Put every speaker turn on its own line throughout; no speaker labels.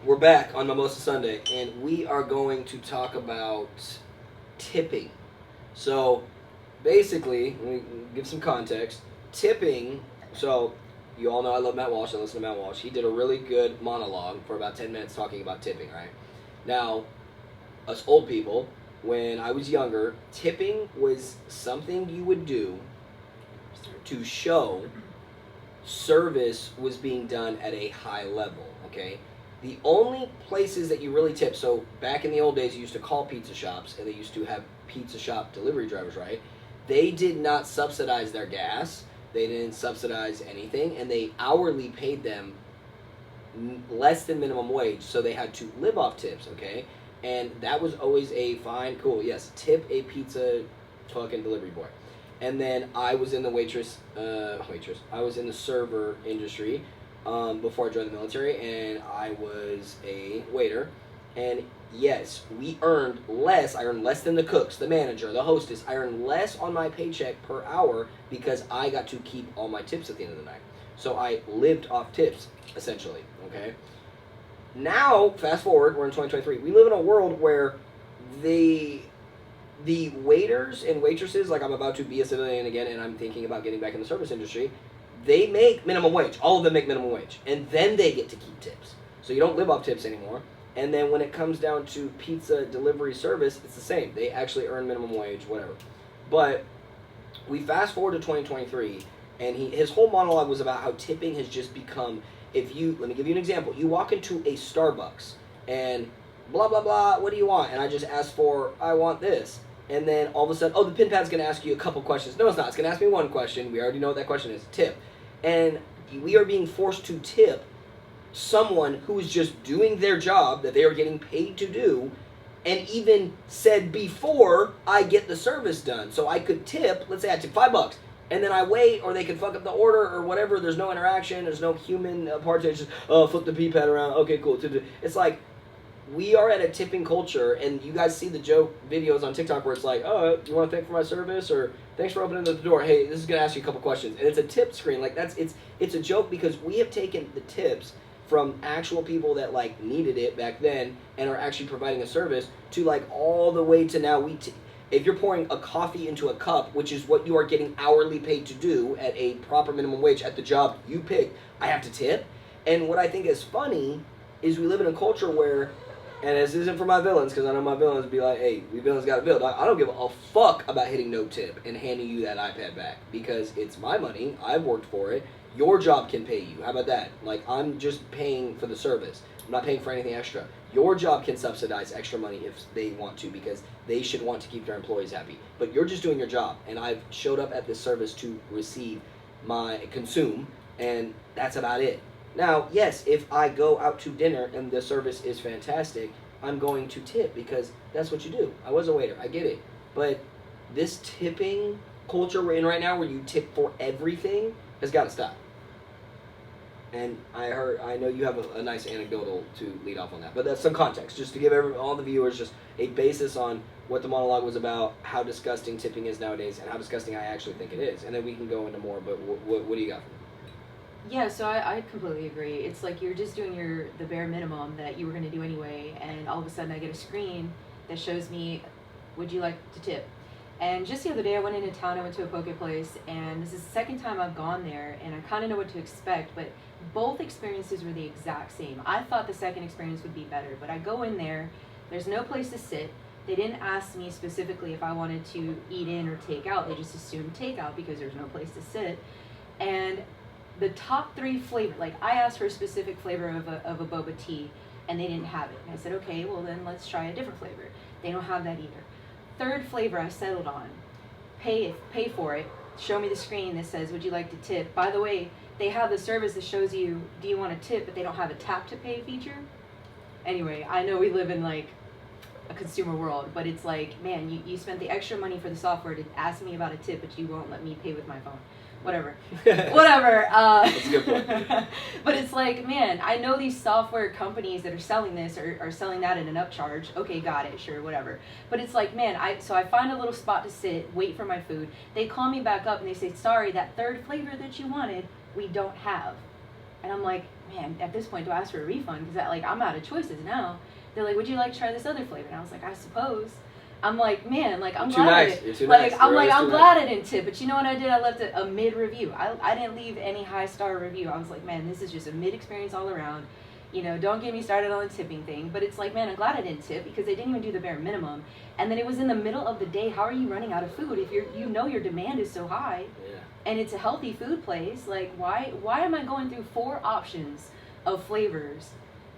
We're back on Mimosa Sunday, and we are going to talk about tipping. So, basically, let me give some context. Tipping, so you all know I love Matt Walsh. I listen to Matt Walsh. He did a really good monologue for about 10 minutes talking about tipping, right? Now, us old people, when I was younger, tipping was something you would do to show service was being done at a high level, okay? The only places that you really tip, so back in the old days, you used to call pizza shops, and they used to have pizza shop delivery drivers, right? They did not subsidize their gas. They didn't subsidize anything, and they hourly paid them less than minimum wage, so they had to live off tips, okay? And that was always a fine, cool, yes, tip a pizza fucking delivery boy. And then I was in the I was in the server industry before I joined the military, and I was a waiter. And yes, we earned less. I earned less than the cooks, the manager, the hostess. I earned less on my paycheck per hour because I got to keep all my tips at the end of the night. So I lived off tips, essentially, okay? Now, fast forward, we're in 2023. We live in a world where the waiters and waitresses, like I'm about to be a civilian again, and I'm thinking about getting back in the service industry, they make minimum wage. All of them make minimum wage. And then they get to keep tips. So you don't live off tips anymore. And then when it comes down to pizza delivery service, it's the same. They actually earn minimum wage, whatever. But we fast forward to 2023, and his whole monologue was about how tipping has just become, let me give you an example. You walk into a Starbucks, and blah, blah, blah, what do you want? And I just ask I want this. And then all of a sudden, the pin pad's going to ask you a couple questions. No, it's not. It's going to ask me one question. We already know what that question is. Tip. And we are being forced to tip someone who is just doing their job that they are getting paid to do, and even said before I get the service done. So I could tip, let's say I tip $5, and then I wait, or they can fuck up the order or whatever. There's no interaction. There's no human part to it. Just, flip the P pad around. Okay, cool. It's like, we are at a tipping culture, and you guys see the joke videos on TikTok where it's like, you want to thank for my service, or thanks for opening the door. Hey, this is going to ask you a couple questions. And it's a tip screen. Like, it's a joke because we have taken the tips from actual people that, like, needed it back then and are actually providing a service to, like, all the way to now if you're pouring a coffee into a cup, which is what you are getting hourly paid to do at a proper minimum wage at the job you picked, I have to tip. And what I think is funny is we live in a culture where, and this isn't for my villains, because I know my villains be like, hey, we villains got a bill. I don't give a fuck about hitting no tip and handing you that iPad back, because it's my money. I've worked for it. Your job can pay you. How about that? Like, I'm just paying for the service. I'm not paying for anything extra. Your job can subsidize extra money if they want to, because they should want to keep their employees happy. But you're just doing your job, and I've showed up at this service to consume, and that's about it. Now, yes, if I go out to dinner and the service is fantastic, I'm going to tip because that's what you do. I was a waiter. I get it. But this tipping culture we're in right now, where you tip for everything, has got to stop. And I know you have a nice anecdotal to lead off on that. But that's some context, just to give all the viewers just a basis on what the monologue was about, how disgusting tipping is nowadays, and how disgusting I actually think it is. And then we can go into more, but what do you got for me?
Yeah, so I completely agree. It's like you're just doing the bare minimum that you were going to do anyway, and all of a sudden I get a screen that shows me, would you like to tip? And just the other day I went into town, I went to a poke place, and this is the second time I've gone there, and I kind of know what to expect, but both experiences were the exact same. I thought the second experience would be better, but I go in there, there's no place to sit. They didn't ask me specifically if I wanted to eat in or take out. They just assumed takeout because there's no place to sit. And the top 3 flavor, like I asked for a specific flavor of a boba tea, and they didn't have it. And I said, okay, well then let's try a different flavor. They don't have that either. Third flavor I settled on. Pay for it. Show me the screen that says, would you like to tip? By the way, they have the service that shows you, do you want to tip, but they don't have a tap to pay feature. Anyway, I know we live in like a consumer world, but it's like, man, you spent the extra money for the software to ask me about a tip, but you won't let me pay with my phone. Whatever.
That's a good point.
But it's like, man, I know these software companies that are selling this are selling that at an upcharge. Okay, got it, sure, whatever. But it's like, man, I find a little spot to sit, wait for my food. They call me back up and they say, sorry, that third flavor that you wanted, we don't have. And I'm like, man, at this point, do I ask for a refund? Because like I'm out of choices now. They're like, would you like to try this other flavor? And I was like, I suppose. I'm like, man, like I'm
Too
glad
nice.
I did.
You're too
Like
nice.
I'm
You're
like
always
I'm
too
glad
nice.
I didn't tip. But you know what I did? I left a mid review. I didn't leave any high star review. I was like, man, this is just a mid experience all around. You know, don't get me started on the tipping thing. But it's like, man, I'm glad I didn't tip because they didn't even do the bare minimum. And then it was in the middle of the day. How are you running out of food if you know your demand is so high?
Yeah.
And it's a healthy food place. Like why am I going through 4 options of flavors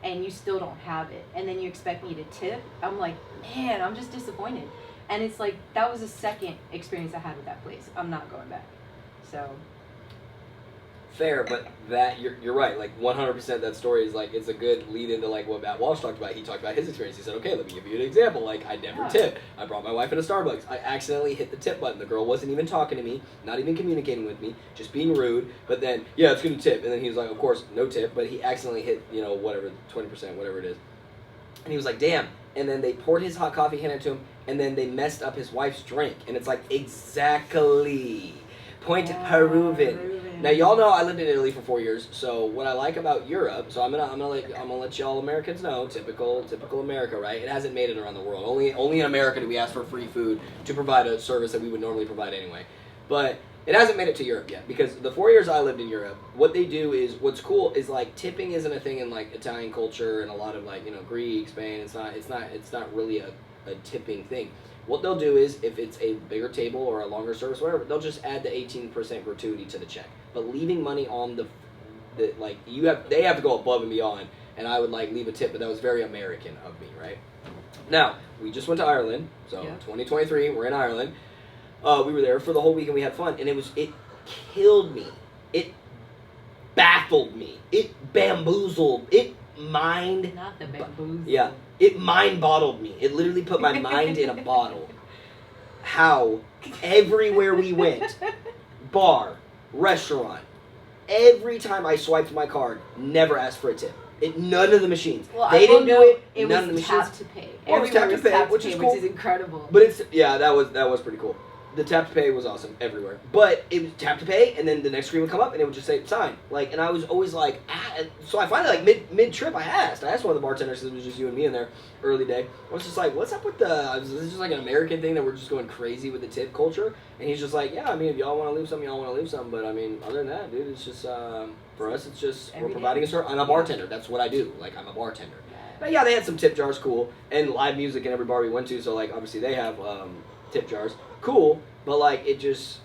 and you still don't have it? And then you expect me to tip? I'm like, man, I'm just disappointed. And it's like that was the second experience I had with that place. I'm not going back. So
Fair, but that you're right. Like 100%, that story is like it's a good lead into like what Matt Walsh talked about. He talked about his experience. He said, "Okay, let me give you an example. Like I never tip. I brought my wife into Starbucks. I accidentally hit the tip button. The girl wasn't even talking to me, not even communicating with me, just being rude. But then, yeah, it's gonna tip. And then he was like, of course, no tip. But he accidentally hit, whatever 20%, whatever it is. And he was like, damn. And then they poured his hot coffee, handed it to him, and then they messed up his wife's drink. And it's like exactly point proven. Now y'all know I lived in Italy for 4 years, so what I like about Europe, so I'm gonna let y'all Americans know, typical America, right? It hasn't made it around the world. Only in America do we ask for free food to provide a service that we would normally provide anyway. But it hasn't made it to Europe yet, because the 4 years I lived in Europe, what they do is, what's cool is like tipping isn't a thing in like Italian culture and a lot of like, Greek, Spain. It's not really a tipping thing. What they'll do is, if it's a bigger table or a longer service, whatever, they'll just add the 18% gratuity to the check. But leaving money on they have to go above and beyond, and I would like leave a tip, but that was very American of me, right? Now, we just went to Ireland, so 2023, we're in Ireland. We were there for the whole week and we had fun, and it killed me. It baffled me. It bamboozled.
not the bamboozle.
Yeah. It mind-bottled me. It literally put my mind in a bottle. How everywhere we went, bar, restaurant, every time I swiped my card, never asked for a tip. None of the machines.
Well,
they didn't do it.
It
none of the
was
machines.
tap to pay.
Well, it was tap to pay, which is cool.
Which is incredible.
But that was pretty cool. The tap to pay was awesome everywhere. But it was tap to pay, and then the next screen would come up, and it would just say sign. Like, and I was always like, so I finally like mid trip, I asked one of the bartenders, because it was just you and me in there early day. I was just like, what's up with this is just like an American thing that we're just going crazy with the tip culture? And he's just like, yeah, I mean, if y'all want to leave something, y'all want to leave something. But I mean, other than that, dude, it's just for us, it's just we're providing a service. I'm a bartender. That's what I do. Like, I'm a bartender. But yeah, they had some tip jars, cool, and live music in every bar we went to. So like, obviously they have tip jars, cool. But like, it just,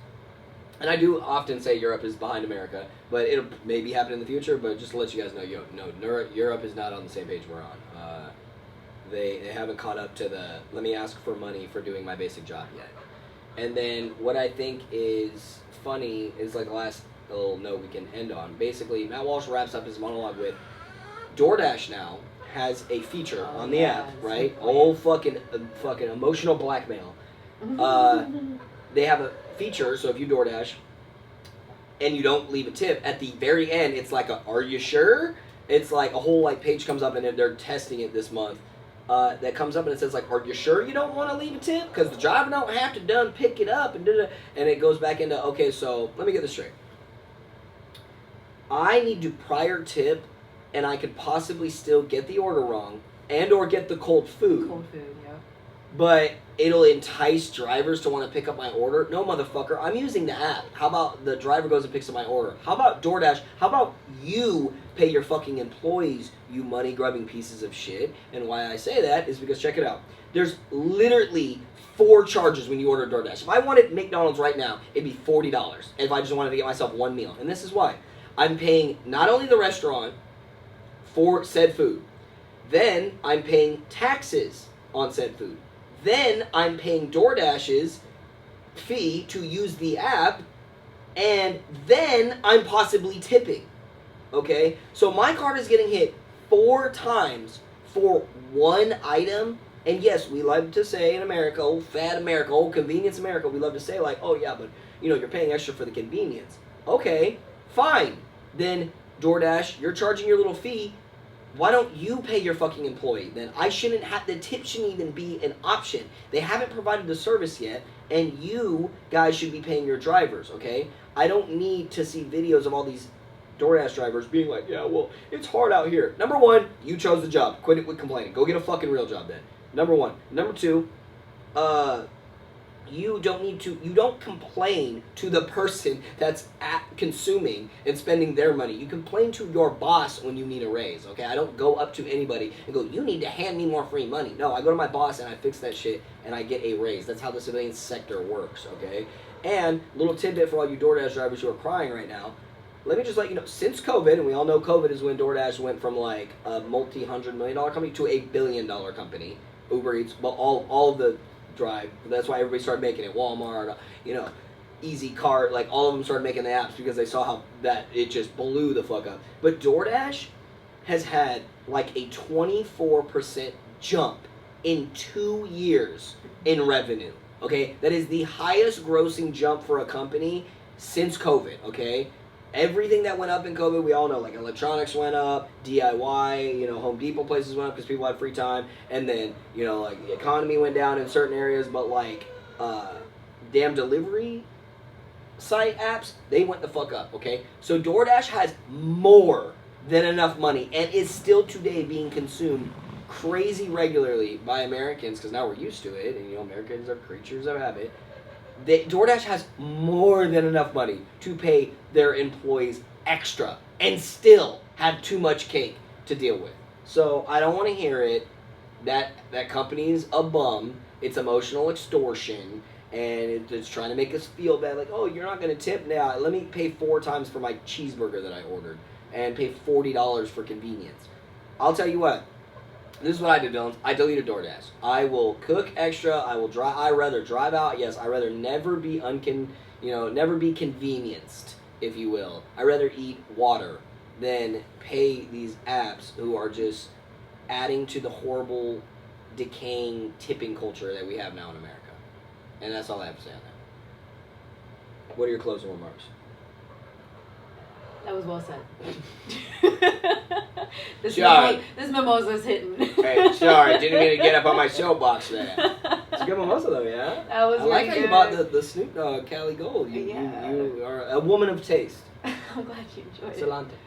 and I do often say Europe is behind America, but it'll maybe happen in the future. But just to let you guys know, Europe is not on the same page we're on. They haven't caught up to the let me ask for money for doing my basic job yet. And then what I think is funny is like the last little note we can end on. Basically, Matt Walsh wraps up his monologue with DoorDash now has a feature on the app, right? Oh, fucking emotional blackmail. They have a feature, so if you DoorDash and you don't leave a tip, at the very end, it's like are you sure? It's like a whole like page comes up, and they're testing it this month. That comes up and it says like, are you sure you don't want to leave a tip? Because the driver don't have to pick it up and and it goes back into, okay, so let me get this straight. I need to prior tip, and I could possibly still get the order wrong and or get the cold food.
Cold food, yeah.
But it'll entice drivers to want to pick up my order. No, motherfucker, I'm using the app. How about the driver goes and picks up my order? How about DoorDash? How about you pay your fucking employees, you money-grubbing pieces of shit? And why I say that is because, check it out. There's literally 4 charges when you order DoorDash. If I wanted McDonald's right now, it'd be $40 if I just wanted to get myself one meal. And this is why. I'm paying not only the restaurant for said food, then I'm paying taxes on said food. Then I'm paying DoorDash's fee to use the app, and then I'm possibly tipping. Okay? So my card is getting hit 4 times for one item. And yes, we love to say in America, old fat America, old convenience America, we love to say like, oh yeah, but you're paying extra for the convenience. Okay, fine. Then DoorDash, you're charging your little fee. Why don't you pay your fucking employee? Then the tip shouldn't even be an option. They haven't provided the service yet, and you guys should be paying your drivers, okay? I don't need to see videos of all these DoorDash drivers being like, yeah, well, it's hard out here. Number one, you chose the job. Quit it with complaining. Go get a fucking real job then. Number one. Number two, you don't complain to the person that's consuming and spending their money. You complain to your boss when you need a raise, okay? I don't go up to anybody and go, you need to hand me more free money. No, I go to my boss and I fix that shit and I get a raise. That's how the civilian sector works, okay? And little tidbit for all you DoorDash drivers who are crying right now, let me just let you know, since COVID, and we all know COVID is when DoorDash went from like a multi-$100 million company to a $1 billion company. Uber Eats, but all of the drive. That's why everybody started making it. Walmart, Easy Cart, like all of them started making the apps because they saw how that it just blew the fuck up. But DoorDash has had like a 24% jump in 2 years in revenue. Okay, that is the highest grossing jump for a company since COVID. Okay. Everything that went up in COVID, we all know, like electronics went up, DIY, Home Depot places went up because people had free time, and then, like the economy went down in certain areas, but like, damn delivery site apps, they went the fuck up, okay? So DoorDash has more than enough money and is still today being consumed crazy regularly by Americans because now we're used to it, and Americans are creatures of habit. DoorDash has more than enough money to pay their employees extra and still have too much cake to deal with. So I don't want to hear it that company's a bum. It's emotional extortion, and it's trying to make us feel bad. Like, oh, you're not going to tip now. Let me pay 4 times for my cheeseburger that I ordered and pay $40 for convenience. I'll tell you what. This is what I do, Dylan. I deleted DoorDash. I will cook extra. I will drive. I rather drive out. Yes, I rather never be never be convenienced, if you will. I rather eat water than pay these apps who are just adding to the horrible, decaying tipping culture that we have now in America. And that's all I have to say on that. What are your closing remarks?
That was well said. This mimosa's hitting.
Hey, sorry, didn't mean to get up on my soapbox there. It's a good mimosa though, yeah?
That was
I like how you bought the Snoop Dogg Cali Gold. You are a woman of taste.
I'm glad you enjoyed
Cilantro.
it.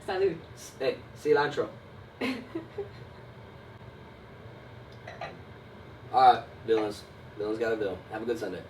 Salud.
Hey, cilantro. Alright, Dylan's got a bill. Have a good Sunday.